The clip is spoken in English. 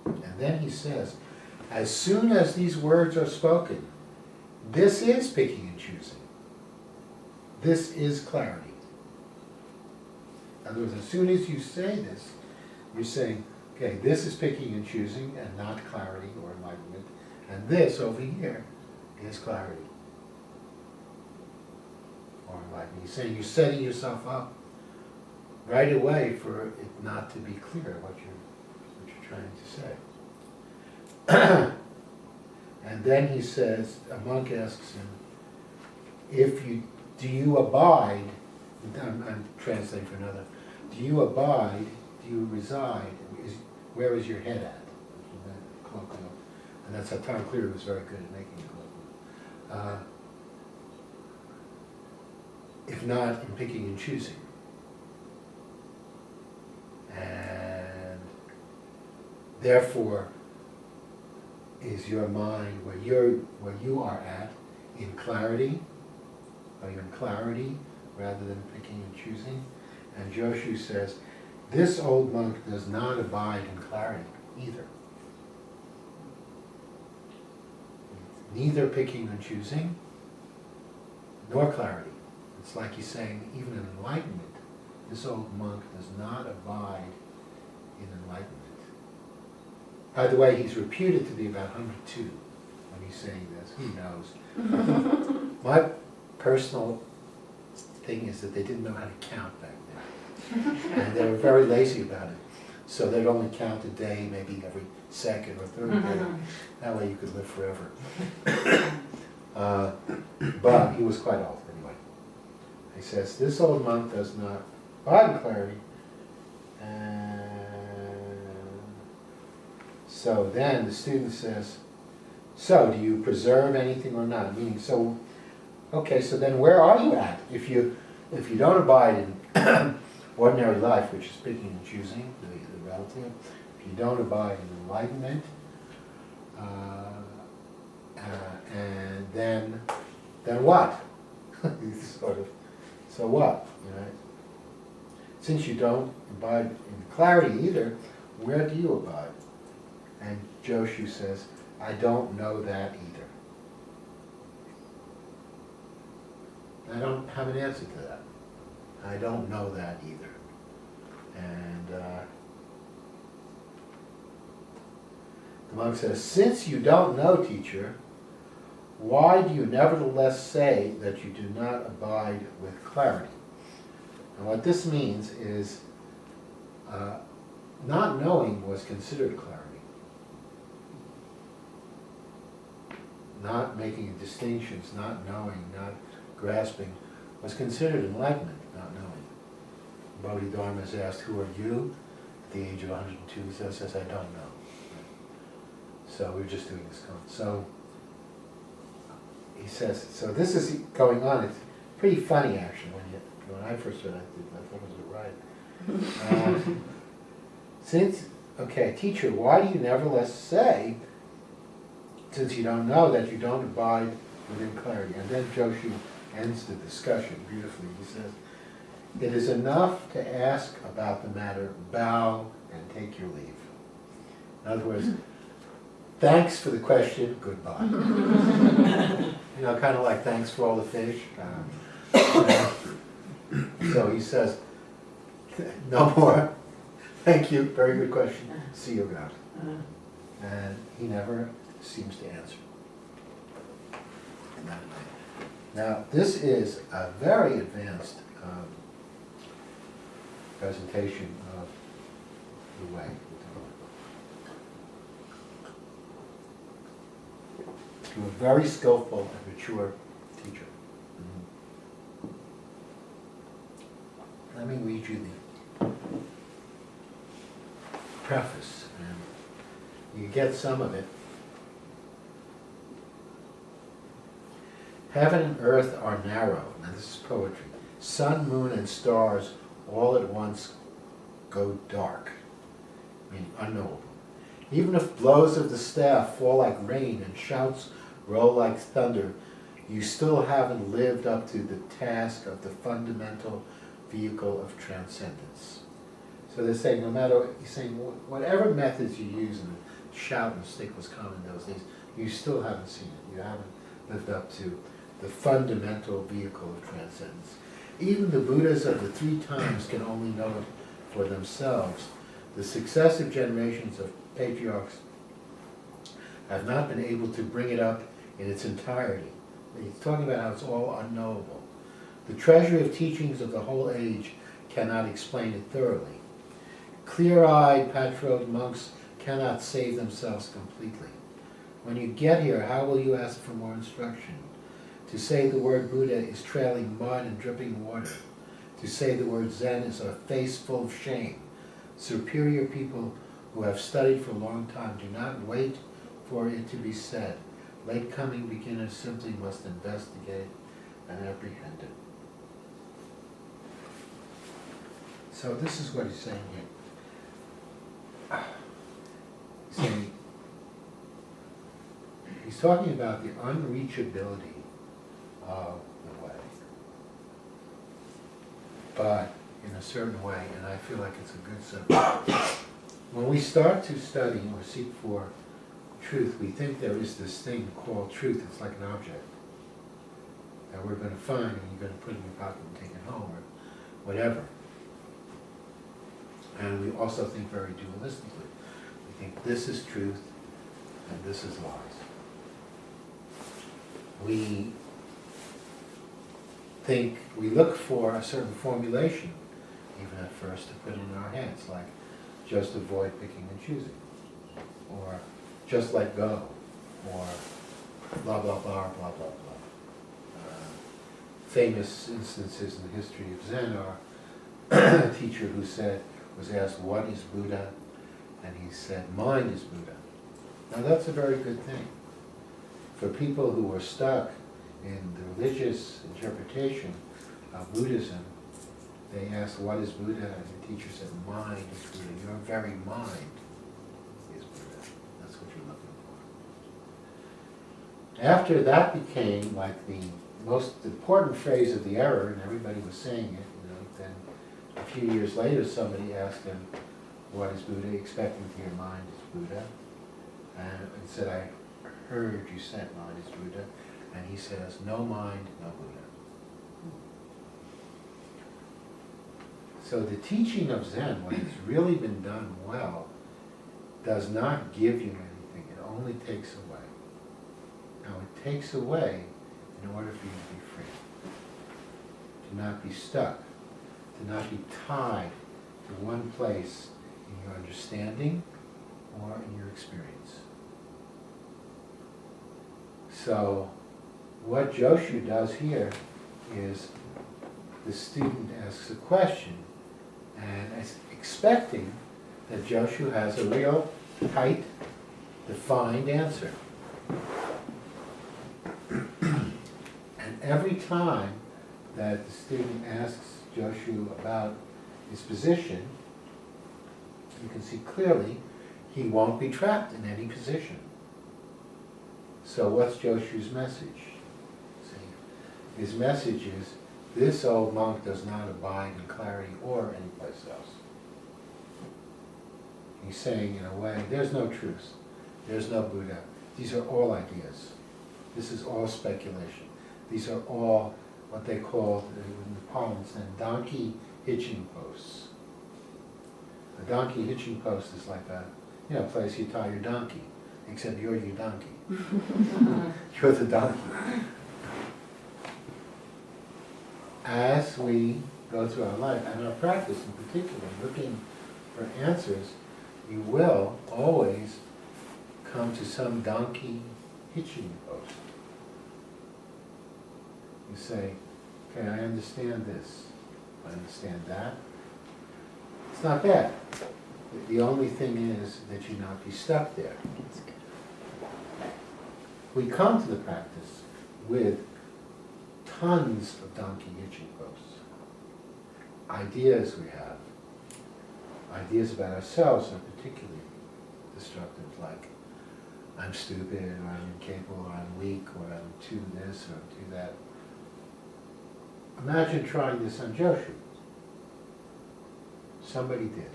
And then he says, as soon as these words are spoken, this is picking and choosing. This is clarity. In other words, as soon as you say this, you're saying, okay, this is picking and choosing and not clarity or enlightenment, and this over here is clarity or enlightenment. He's saying you're setting yourself up right away for it not to be clear what you're trying to say. And then he says, a monk asks him, do you abide, I'm translating for another, do you abide, do you reside, where is your head at? Colloquial. And that's how Tom Clear was very good at making it colloquial. If not, in picking and choosing. And therefore, is your mind where you are at in clarity? Are you in clarity rather than picking and choosing? And Joshu says, this old monk does not abide in clarity either. Neither picking and choosing, nor clarity. It's like he's saying, even in enlightenment, this old monk does not abide in enlightenment. By the way, he's reputed to be about 102 when he's saying this. Who knows? My personal thing is that they didn't know how to count back then. And they were very lazy about it. So they'd only count a day, maybe every second or third day. That way you could live forever. But he was quite old anyway. He says, this old monk does not abide in clarity. And so then the student says, so do you preserve anything or not? Meaning, so, okay, so then where are you at? If you don't abide in ordinary life, which is picking and choosing, the relative, if you don't abide in enlightenment, and then what? Sort of, so what? You know? Since you don't abide in clarity either, where do you abide? And Joshu says, I don't know that either. I don't have an answer to that. I don't know that either. And the monk says, since you don't know, teacher, why do you nevertheless say that you do not abide with clarity? And what this means is not knowing was considered clarity. Not making distinctions, not knowing, not grasping, was considered enlightenment, not knowing. Bodhidharma is asked, who are you? At the age of 102, he says, I don't know. So we're just doing this. So he says, so this is going on. It's pretty funny, actually, when I first read it, I thought it was right. Okay, teacher, why do you nevertheless say, since you don't know, that you don't abide within clarity? And then Joshu ends the discussion beautifully. He says, it is enough to ask about the matter, bow and take your leave. In other words, thanks for the question, goodbye. You know, kind of like thanks for all the fish. So he says, no more. Thank you, very good question. See you around. And he never seems to answer. Now, this is a very advanced presentation of the way. To a very skillful and mature teacher. Let me read you the preface, and you get some of it. Heaven and earth are narrow. Now this is poetry. Sun, moon, and stars all at once go dark, meaning unknowable. Even if blows of the staff fall like rain and shouts roll like thunder, you still haven't lived up to the task of the fundamental vehicle of transcendence. So they're saying, no matter, he's saying, whatever methods you use, and shout and stick was common in those days, you still haven't seen it. You haven't lived up to the fundamental vehicle of transcendence. Even the Buddhas of the 3 times can only know it for themselves. The successive generations of patriarchs have not been able to bring it up in its entirety. He's talking about how it's all unknowable. The treasury of teachings of the whole age cannot explain it thoroughly. Clear-eyed, patrode monks cannot save themselves completely. When you get here, how will you ask for more instruction? To say the word Buddha is trailing mud and dripping water. To say the word Zen is a face full of shame. Superior people who have studied for a long time do not wait for it to be said. Late-coming beginners simply must investigate and apprehend it. So this is what he's saying here. He's saying, he's talking about the unreachability of the way, but in a certain way, and I feel like it's a good subject. When we start to study or seek for truth, we think there is this thing called truth. It's like an object that we're going to find and you're going to put in your pocket and take it home or whatever. And we also think very dualistically. We think this is truth and this is lies. We think, we look for a certain formulation, even at first, to put in our heads, like just avoid picking and choosing, or just let go, or blah, blah, blah, blah, blah, blah. Famous instances in the history of Zen are a teacher who was asked, what is Buddha? And he said, mind is Buddha. Now that's a very good thing. For people who were stuck in the religious interpretation of Buddhism, they asked, what is Buddha? And the teacher said, mind is Buddha. Your very mind is Buddha. That's what you're looking for. After that became like the most important phrase of the era, and everybody was saying it, then a few years later somebody asked him, what is Buddha? Expecting to hear mind is Buddha. And he said, I heard you said mind is Buddha. And he says, no mind, no Buddha. So the teaching of Zen, when it's really been done well, does not give you anything. It only takes away. Now it takes away in order for you to be free. To not be stuck. To not be tied to one place in your understanding or in your experience. So what Joshu does here is the student asks a question and is expecting that Joshu has a real tight, defined answer. And every time that the student asks Joshu about his position, you can see clearly he won't be trapped in any position. So what's Joshu's message? See, his message is, this old monk does not abide in clarity or anyplace else. He's saying, in a way, there's no truth. There's no Buddha. These are all ideas. This is all speculation. These are all what they call, in the parlance, donkey hitching posts. A donkey hitching post is like a place you tie your donkey, except you're your donkey. You're the donkey. As we go through our life, and our practice in particular, looking for answers, you will always come to some donkey hitching post. You say, okay, I understand this. I understand that. It's not bad. The only thing is that you not be stuck there. We come to the practice with tons of donkey hitching posts. Ideas we have. Ideas about ourselves are particularly destructive, like I'm stupid, or I'm incapable, or I'm weak, or I'm too this, or I'm too that. Imagine trying this on Joshu. Somebody did.